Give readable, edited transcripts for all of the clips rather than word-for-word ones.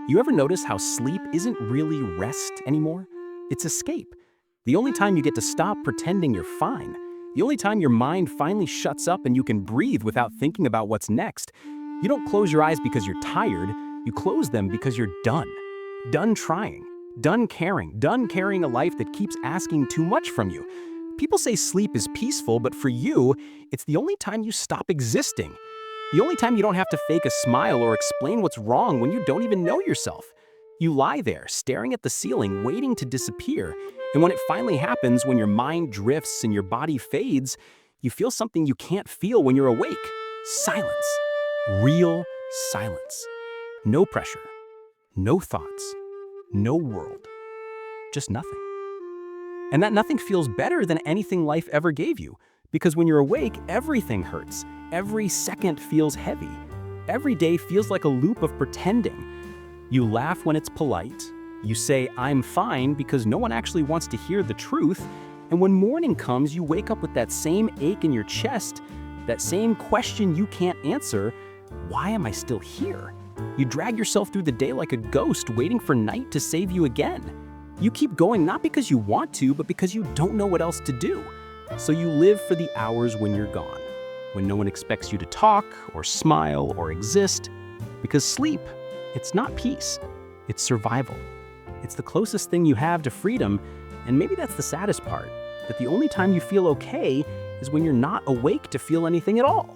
You ever notice how sleep isn't really rest anymore? It's escape. The only time you get to stop pretending you're fine. The only time your mind finally shuts up and you can breathe without thinking about what's next. You don't close your eyes because you're tired. You close them because you're done. Done trying. Done caring. Done carrying a life that keeps asking too much from you. People say sleep is peaceful, but for you, it's the only time you stop existing. The only time you don't have to fake a smile or explain what's wrong when you don't even know yourself. You lie there, staring at the ceiling, waiting to disappear. And when it finally happens, when your mind drifts and your body fades, you feel something you can't feel when you're awake. Silence. Real silence. No pressure. No thoughts. No world. Just nothing. And that nothing feels better than anything life ever gave you. Because when you're awake, everything hurts. Every second feels heavy. Every day feels like a loop of pretending. You laugh when it's polite. You say, I'm fine, because no one actually wants to hear the truth. And when morning comes, you wake up with that same ache in your chest, that same question you can't answer. Why am I still here? You drag yourself through the day like a ghost, waiting for night to save you again. You keep going not because you want to, but because you don't know what else to do. So you live for the hours when you're gone, when no one expects you to talk or smile or exist. Because sleep, it's not peace, it's survival. It's the closest thing you have to freedom, and maybe that's the saddest part, that the only time you feel okay is when you're not awake to feel anything at all.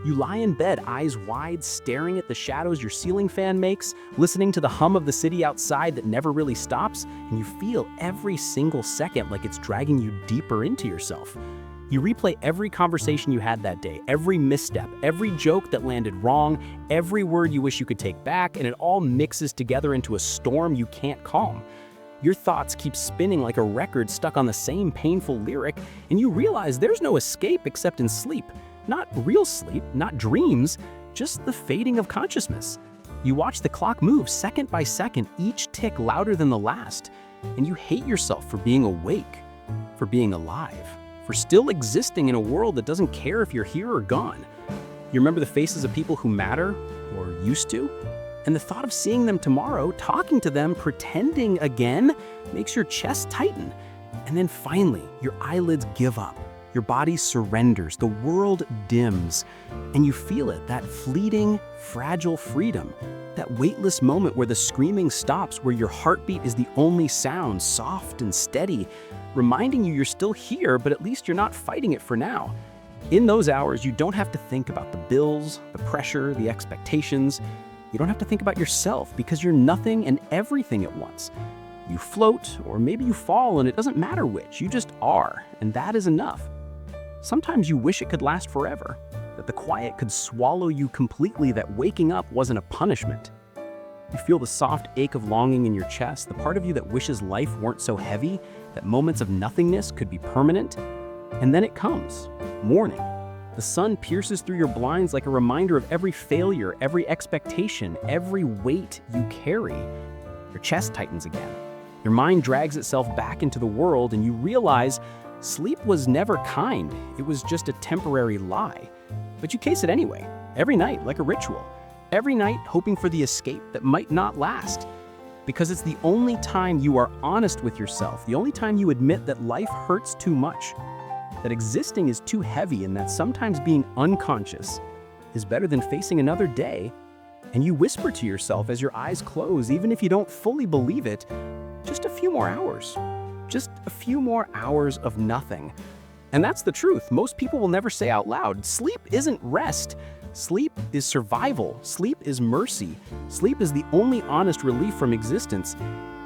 You lie in bed, eyes wide, staring at the shadows your ceiling fan makes, listening to the hum of the city outside that never really stops, and you feel every single second like it's dragging you deeper into yourself. You replay every conversation you had that day, every misstep, every joke that landed wrong, every word you wish you could take back, and it all mixes together into a storm you can't calm. Your thoughts keep spinning like a record stuck on the same painful lyric, and you realize there's no escape except in sleep. Not real sleep, not dreams, just the fading of consciousness. You watch the clock move second by second, each tick louder than the last, and you hate yourself for being awake, for being alive, for still existing in a world that doesn't care if you're here or gone. You remember the faces of people who matter, or used to? And the thought of seeing them tomorrow, talking to them, pretending again, makes your chest tighten. And then finally, your eyelids give up. Your body surrenders, the world dims, and you feel it, that fleeting, fragile freedom, that weightless moment where the screaming stops, where your heartbeat is the only sound, soft and steady, reminding you you're still here, but at least you're not fighting it for now. In those hours, you don't have to think about the bills, the pressure, the expectations. You don't have to think about yourself because you're nothing and everything at once. You float, or maybe you fall, and it doesn't matter which, you just are, and that is enough. Sometimes you wish it could last forever, that the quiet could swallow you completely, that waking up wasn't a punishment. You feel the soft ache of longing in your chest, the part of you that wishes life weren't so heavy, that moments of nothingness could be permanent. And then it comes, morning. The sun pierces through your blinds like a reminder of every failure, every expectation, every weight you carry. Your chest tightens again. Your mind drags itself back into the world, and you realize sleep was never kind. It was just a temporary lie. But you case it anyway, every night like a ritual. Every night hoping for the escape that might not last. Because it's the only time you are honest with yourself, the only time you admit that life hurts too much, that existing is too heavy, and that sometimes being unconscious is better than facing another day. And you whisper to yourself as your eyes close, even if you don't fully believe it, just a few more hours. Just a few more hours of nothing. And that's the truth. Most people will never say out loud, sleep isn't rest. Sleep is survival. Sleep is mercy. Sleep is the only honest relief from existence.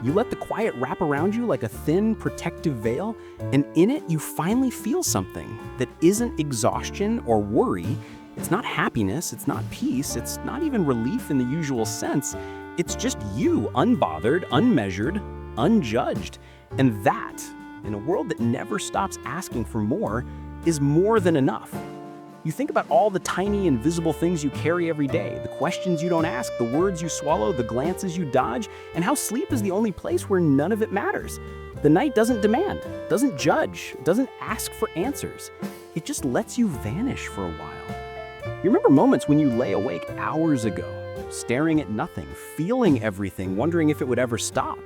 You let the quiet wrap around you like a thin, protective veil, and in it you finally feel something that isn't exhaustion or worry. It's not happiness, it's not peace, it's not even relief in the usual sense. It's just you, unbothered, unmeasured, unjudged. And that, in a world that never stops asking for more, is more than enough. You think about all the tiny, invisible things you carry every day, the questions you don't ask, the words you swallow, the glances you dodge, and how sleep is the only place where none of it matters. The night doesn't demand, doesn't judge, doesn't ask for answers. It just lets you vanish for a while. You remember moments when you lay awake hours ago, staring at nothing, feeling everything, wondering if it would ever stop.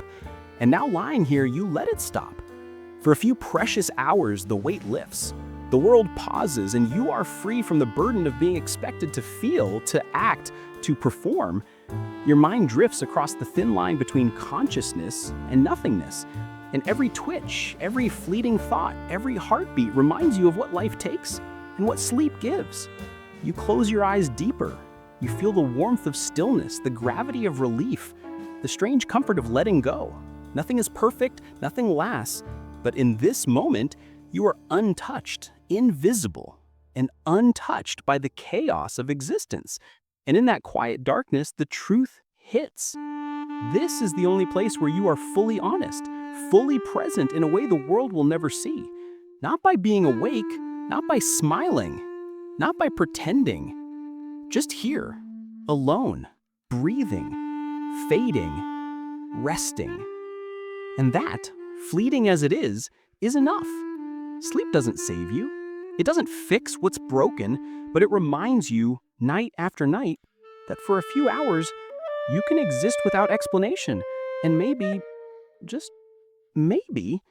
And now lying here, you let it stop. For a few precious hours, the weight lifts. The world pauses, and you are free from the burden of being expected to feel, to act, to perform. Your mind drifts across the thin line between consciousness and nothingness. And every twitch, every fleeting thought, every heartbeat reminds you of what life takes and what sleep gives. You close your eyes deeper. You feel the warmth of stillness, the gravity of relief, the strange comfort of letting go. Nothing is perfect, nothing lasts, but in this moment, you are untouched, invisible, and untouched by the chaos of existence. And in that quiet darkness, the truth hits. This is the only place where you are fully honest, fully present in a way the world will never see. Not by being awake, not by smiling, not by pretending. Just here, alone, breathing, fading, resting. And that, fleeting as it is enough. Sleep doesn't save you. It doesn't fix what's broken, but it reminds you, night after night, that for a few hours, you can exist without explanation. And maybe, just maybe,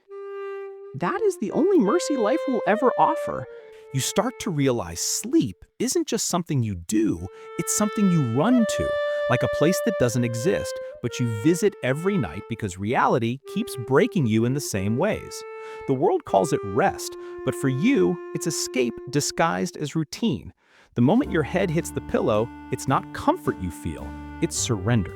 that is the only mercy life will ever offer. You start to realize sleep isn't just something you do, it's something you run to, like a place that doesn't exist, but you visit every night because reality keeps breaking you in the same ways. The world calls it rest, but for you, it's escape disguised as routine. The moment your head hits the pillow, it's not comfort you feel, it's surrender.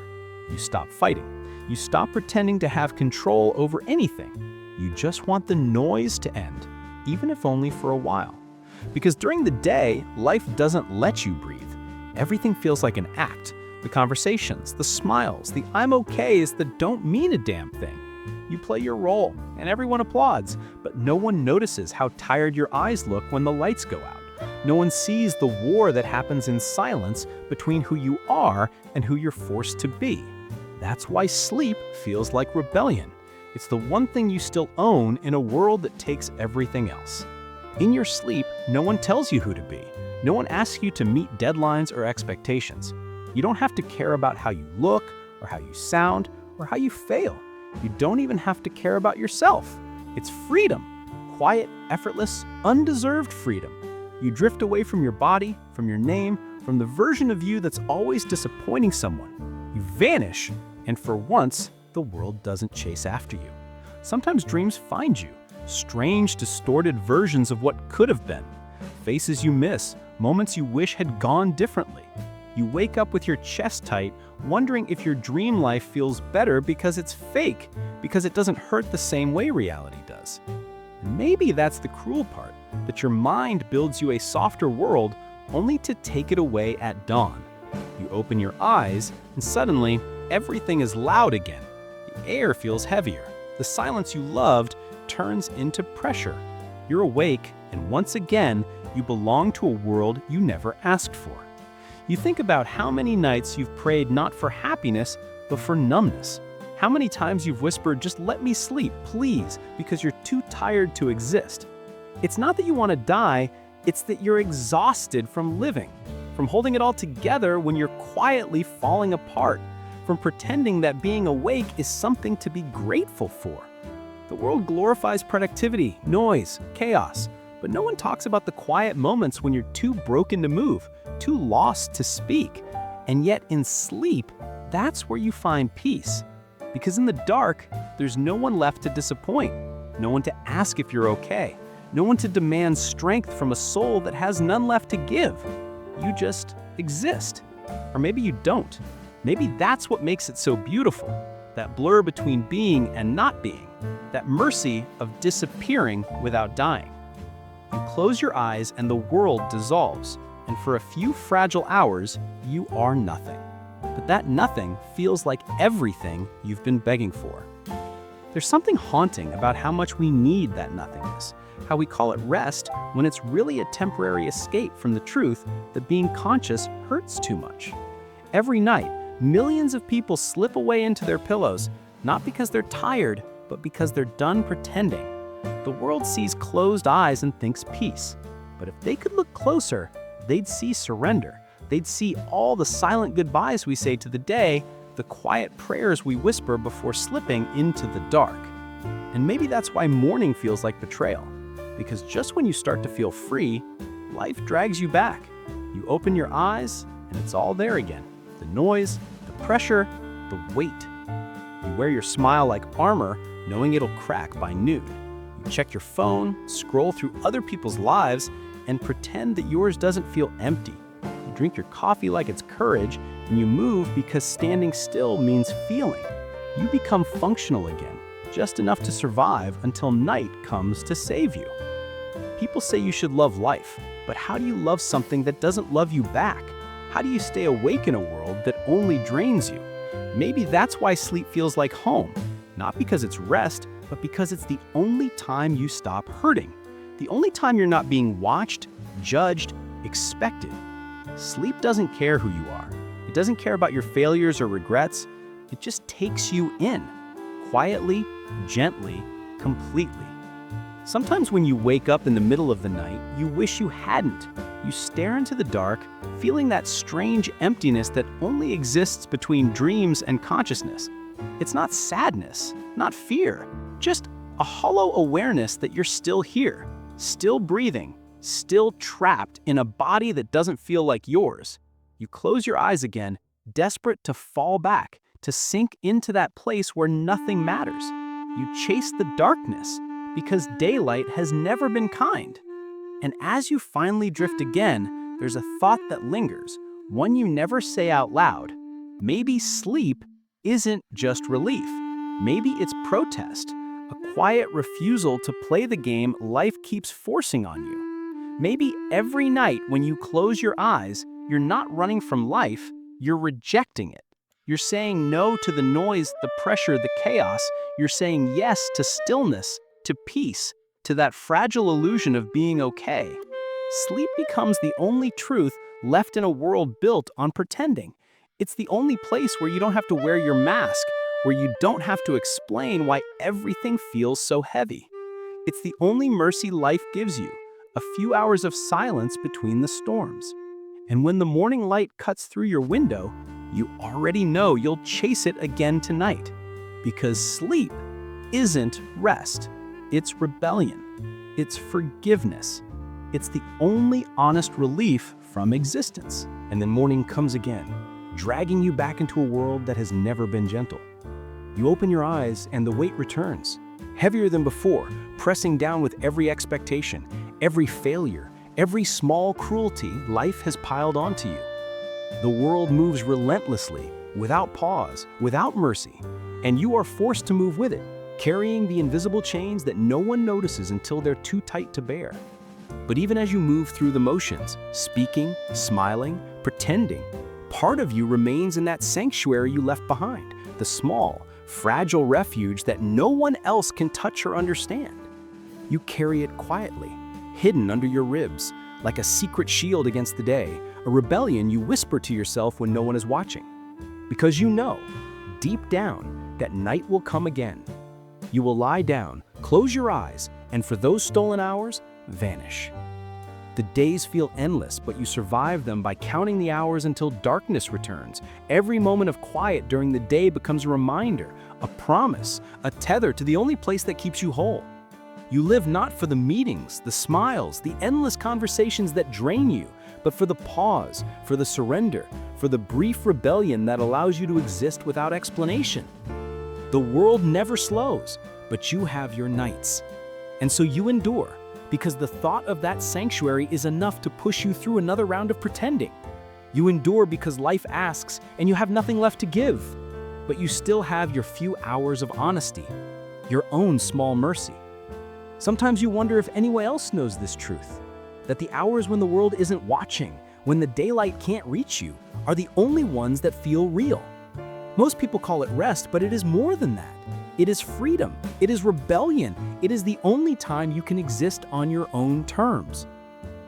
You stop fighting. You stop pretending to have control over anything. You just want the noise to end, even if only for a while. Because during the day, life doesn't let you breathe. Everything feels like an act. The conversations, the smiles, the I'm okays that don't mean a damn thing. You play your role, and everyone applauds, but no one notices how tired your eyes look when the lights go out. No one sees the war that happens in silence between who you are and who you're forced to be. That's why sleep feels like rebellion. It's the one thing you still own in a world that takes everything else. In your sleep, no one tells you who to be. No one asks you to meet deadlines or expectations. You don't have to care about how you look, or how you sound, or how you fail. You don't even have to care about yourself. It's freedom. Quiet, effortless, undeserved freedom. You drift away from your body, from your name, from the version of you that's always disappointing someone. You vanish, and for once, the world doesn't chase after you. Sometimes dreams find you. Strange, distorted versions of what could have been. Faces you miss, moments you wish had gone differently. You wake up with your chest tight, wondering if your dream life feels better because it's fake, because it doesn't hurt the same way reality does. And maybe that's the cruel part, that your mind builds you a softer world only to take it away at dawn. You open your eyes, and suddenly, everything is loud again. The air feels heavier. The silence you loved turns into pressure. You're awake, and once again, you belong to a world you never asked for. You think about how many nights you've prayed not for happiness, but for numbness. How many times you've whispered, just let me sleep, please, because you're too tired to exist. It's not that you want to die, it's that you're exhausted from living, from holding it all together when you're quietly falling apart, from pretending that being awake is something to be grateful for. The world glorifies productivity, noise, chaos, but no one talks about the quiet moments when you're too broken to move, too lost to speak. And yet in sleep, that's where you find peace. Because in the dark, there's no one left to disappoint, no one to ask if you're okay, no one to demand strength from a soul that has none left to give. You just exist. Or maybe you don't. Maybe that's what makes it so beautiful. That blur between being and not being. That mercy of disappearing without dying. You close your eyes and the world dissolves. And for a few fragile hours, you are nothing. But that nothing feels like everything you've been begging for. There's something haunting about how much we need that nothingness, how we call it rest when it's really a temporary escape from the truth that being conscious hurts too much. Every night, millions of people slip away into their pillows, not because they're tired, but because they're done pretending. The world sees closed eyes and thinks peace. But if they could look closer, they'd see surrender, They'd see all the silent goodbyes we say to the day, the quiet prayers we whisper before slipping into the dark. And maybe that's why morning feels like betrayal, because just when you start to feel free, life drags you back. You open your eyes, and it's all there again. The noise, the pressure, the weight. You wear your smile like armor, knowing it'll crack by noon. You check your phone, scroll through other people's lives, and pretend that yours doesn't feel empty. You drink your coffee like it's courage, and you move because standing still means feeling. You become functional again, just enough to survive until night comes to save you. People say you should love life, but how do you love something that doesn't love you back? How do you stay awake in a world that only drains you? Maybe that's why sleep feels like home, not because it's rest, but because it's the only time you stop hurting. The only time you're not being watched, judged, expected. Sleep doesn't care who you are. It doesn't care about your failures or regrets. It just takes you in, quietly, gently, completely. Sometimes when you wake up in the middle of the night, you wish you hadn't. You stare into the dark, feeling that strange emptiness that only exists between dreams and consciousness. It's not sadness, not fear, just a hollow awareness that you're still here, still breathing, still trapped in a body that doesn't feel like yours. You close your eyes again, desperate to fall back, to sink into that place where nothing matters. You chase the darkness because daylight has never been kind. And as you finally drift again, there's a thought that lingers, one you never say out loud. Maybe sleep isn't just relief. Maybe it's protest, a quiet refusal to play the game life keeps forcing on you. Maybe every night when you close your eyes, you're not running from life, you're rejecting it. You're saying no to the noise, the pressure, the chaos. You're saying yes to stillness, to peace, to that fragile illusion of being okay. Sleep becomes the only truth left in a world built on pretending. It's the only place where you don't have to wear your mask, where you don't have to explain why everything feels so heavy. It's the only mercy life gives you, a few hours of silence between the storms. And when the morning light cuts through your window, you already know you'll chase it again tonight. Because sleep isn't rest. It's rebellion. It's forgiveness. It's the only honest relief from existence. And then morning comes again, dragging you back into a world that has never been gentle. You open your eyes and the weight returns, heavier than before, pressing down with every expectation, every failure, every small cruelty life has piled onto you. The world moves relentlessly, without pause, without mercy, and you are forced to move with it, carrying the invisible chains that no one notices until they're too tight to bear. But even as you move through the motions, speaking, smiling, pretending, part of you remains in that sanctuary you left behind, the small, fragile refuge that no one else can touch or understand. You carry it quietly, hidden under your ribs, like a secret shield against the day, a rebellion you whisper to yourself when no one is watching. Because you know, deep down, that night will come again. You will lie down, close your eyes, and for those stolen hours, vanish. The days feel endless, but you survive them by counting the hours until darkness returns. Every moment of quiet during the day becomes a reminder, a promise, a tether to the only place that keeps you whole. You live not for the meetings, the smiles, the endless conversations that drain you, but for the pause, for the surrender, for the brief rebellion that allows you to exist without explanation. The world never slows, but you have your nights. And so you endure, because the thought of that sanctuary is enough to push you through another round of pretending. You endure because life asks, and you have nothing left to give. But you still have your few hours of honesty, your own small mercy. Sometimes you wonder if anyone else knows this truth, that the hours when the world isn't watching, when the daylight can't reach you, are the only ones that feel real. Most people call it rest, but it is more than that. It is freedom. It is rebellion. It is the only time you can exist on your own terms.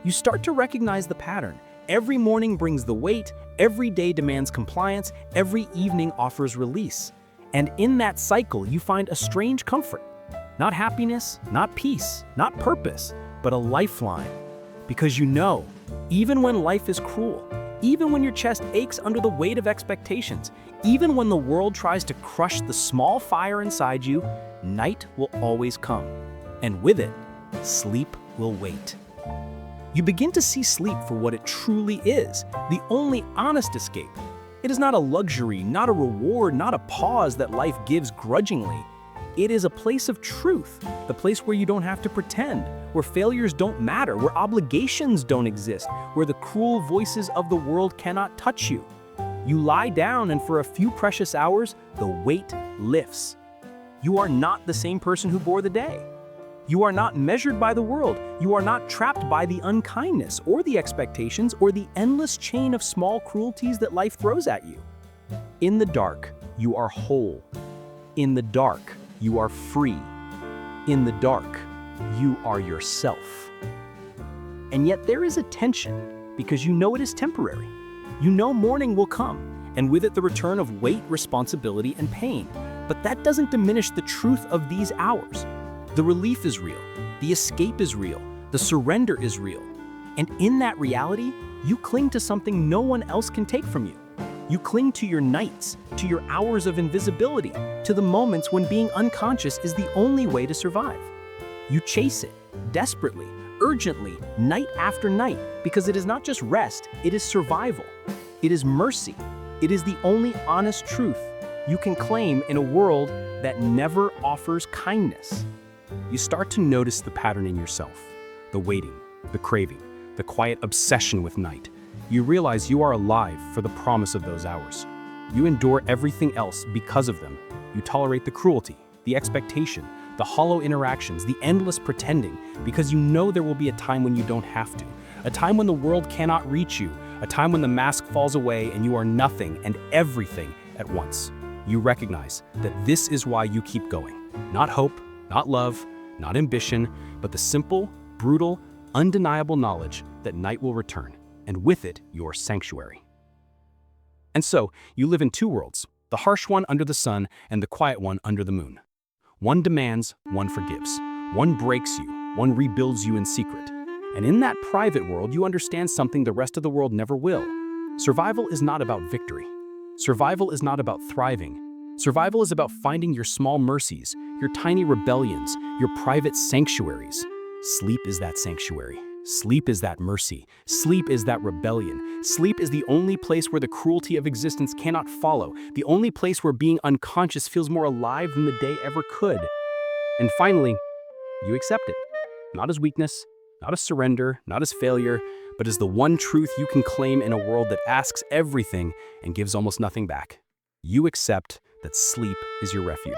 You start to recognize the pattern. Every morning brings the weight, every day demands compliance, every evening offers release. And in that cycle, you find a strange comfort. Not happiness, not peace, not purpose, but a lifeline. Because you know, even when life is cruel, Even when your chest aches under the weight of expectations, even when the world tries to crush the small fire inside you, night will always come. And with it, sleep will wait. You begin to see sleep for what it truly is, the only honest escape. It is not a luxury, not a reward, not a pause that life gives grudgingly. It is a place of truth, the place where you don't have to pretend, where failures don't matter, where obligations don't exist, where the cruel voices of the world cannot touch you. You lie down and for a few precious hours, the weight lifts. You are not the same person who bore the day. You are not measured by the world. You are not trapped by the unkindness or the expectations or the endless chain of small cruelties that life throws at you. In the dark, you are whole. In the dark, you are free. In the dark, you are yourself. And yet there is a tension because you know it is temporary. You know morning will come, and with it the return of weight, responsibility, and pain. But that doesn't diminish the truth of these hours. The relief is real, the escape is real, the surrender is real. And in that reality, you cling to something no one else can take from you. You cling to your nights, to your hours of invisibility, to the moments when being unconscious is the only way to survive. You chase it, desperately, urgently, night after night, because it is not just rest, it is survival. It is mercy. It is the only honest truth you can claim in a world that never offers kindness. You start to notice the pattern in yourself, the waiting, the craving, the quiet obsession with night. You realize you are alive for the promise of those hours. You endure everything else because of them. You tolerate the cruelty, the expectation, the hollow interactions, the endless pretending, because you know there will be a time when you don't have to, a time when the world cannot reach you, a time when the mask falls away and you are nothing and everything at once. You recognize that this is why you keep going. Not hope, not love, not ambition, but the simple, brutal, undeniable knowledge that night will return, and with it, your sanctuary. And so, you live in two worlds, the harsh one under the sun and the quiet one under the moon. One demands, one forgives. One breaks you, one rebuilds you in secret. And in that private world, you understand something the rest of the world never will. Survival is not about victory. Survival is not about thriving. Survival is about finding your small mercies, your tiny rebellions, your private sanctuaries. Sleep is that sanctuary. Sleep is that mercy. Sleep is that rebellion. Sleep is the only place where the cruelty of existence cannot follow, the only place where being unconscious feels more alive than the day ever could. And finally, you accept it. Not as weakness, not as surrender, not as failure, but as the one truth you can claim in a world that asks everything and gives almost nothing back. You accept that sleep is your refuge,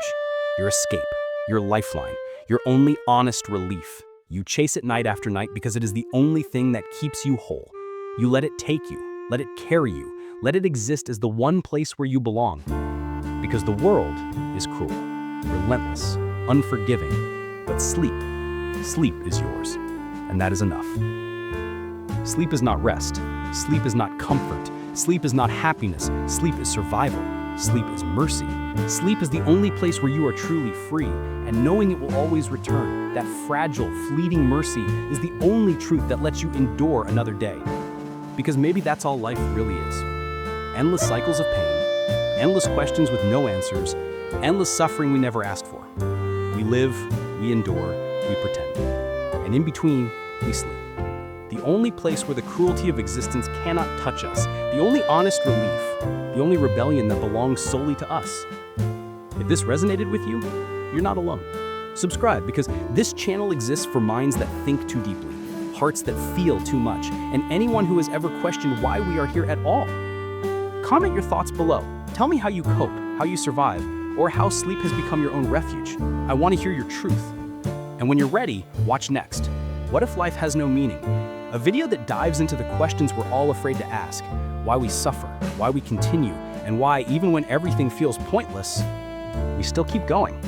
your escape, your lifeline, your only honest relief. You chase it night after night because it is the only thing that keeps you whole. You let it take you, let it carry you, let it exist as the one place where you belong. Because the world is cruel, relentless, unforgiving, but sleep is yours, and that is enough. Sleep is not rest, sleep is not comfort, sleep is not happiness, sleep is survival. Sleep is mercy. Sleep is the only place where you are truly free, and knowing it will always return, that fragile, fleeting mercy is the only truth that lets you endure another day. Because maybe that's all life really is. Endless cycles of pain, endless questions with no answers, endless suffering we never asked for. We live, we endure, we pretend. And in between, we sleep. The only place where the cruelty of existence cannot touch us, the only honest relief, the only rebellion that belongs solely to us. If this resonated with you, you're not alone. Subscribe, because this channel exists for minds that think too deeply, hearts that feel too much, and anyone who has ever questioned why we are here at all. Comment your thoughts below. Tell me how you cope, how you survive, or how sleep has become your own refuge. I want to hear your truth. And when you're ready, watch next. What if life has no meaning? A video that dives into the questions we're all afraid to ask. Why we suffer, why we continue, and why, even when everything feels pointless, we still keep going.